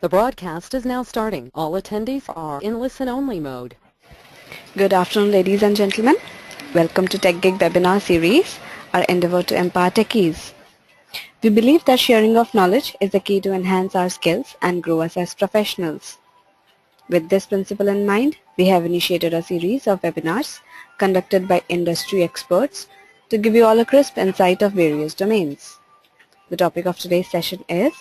The broadcast is now starting. All attendees are in listen-only mode. Good afternoon, ladies and gentlemen. Welcome to TechGig webinar series, our endeavor to empower techies. We believe that sharing of knowledge is the key to enhance our skills and grow us as professionals. With this principle in mind, we have initiated a series of webinars conducted by industry experts to give you all a crisp insight of various domains. The topic of today's session is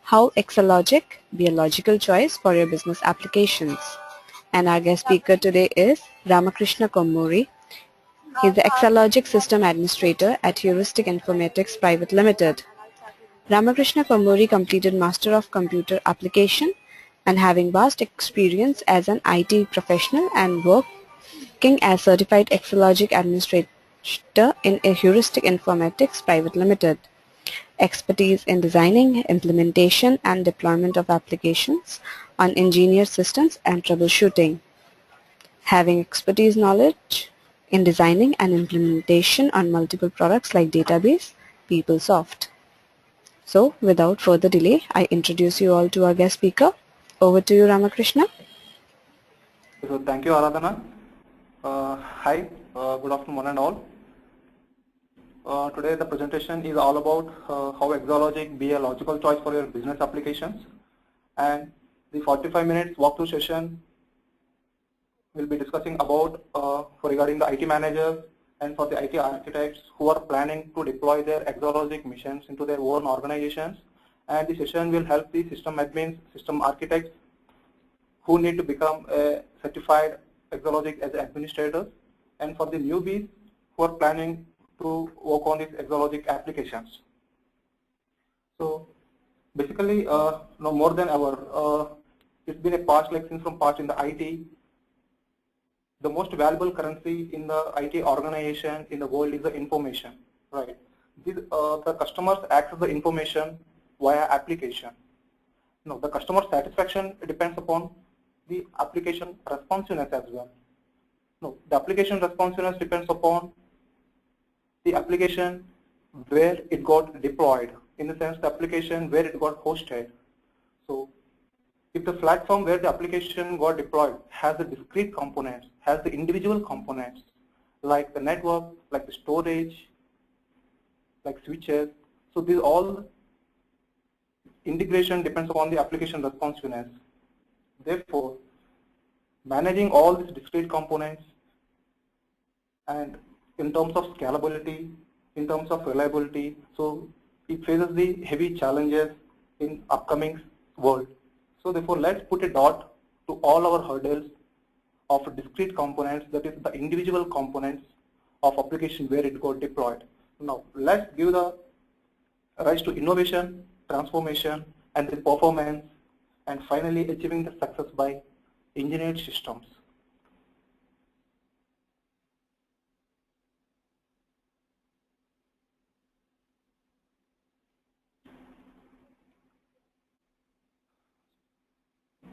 how Excelogic be a logical choice for your business applications. And our guest speaker today is Ramakrishna Kommuri. He is the Excelogic System Administrator at Heuristic Informatics Private Limited. Ramakrishna Kommuri completed Master of Computer Application and having vast experience as an IT professional and working as Certified Excelogic Administrator in Heuristic Informatics Private Limited. Expertise in designing, implementation and deployment of applications on engineered systems and troubleshooting. Having expertise knowledge in designing and implementation on multiple products like database, PeopleSoft. So without further delay, I introduce you all to our guest speaker. Over to you, Ramakrishna. So thank you, Aradhana. Hi, good afternoon one and all. Today the presentation is all about how Excelogic be a logical choice for your business applications, and the 45 minutes walkthrough session will be discussing about for regarding the IT managers and for the IT architects who are planning to deploy their Excelogic missions into their own organizations, and the session will help the system admins, system architects who need to become a certified Excelogic as administrators, and for the newbies who are planning to work on these Excelogic applications. So basically, no more than ever, it's been a past, like since from past in the IT, the most valuable currency in the IT organization in the world is the information, right? The customers access the information via application. No, the customer satisfaction depends upon the application responsiveness as well. No, the application responsiveness depends upon the application where it got deployed, in the sense the application where it got hosted. So if the platform where the application got deployed has the discrete components, has the individual components, like the network, like the storage, like switches, so these all integration depends upon the application responsiveness. Therefore, managing all these discrete components and in terms of scalability, in terms of reliability, so it faces the heavy challenges in upcoming world. So therefore, let's put a dot to all our hurdles of discrete components, that is the individual components of application where it got deployed. Now let's give the rise to innovation, transformation, and the performance, and finally achieving the success by engineered systems.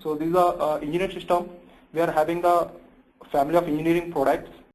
So these are engineered system. We are having the family of engineering products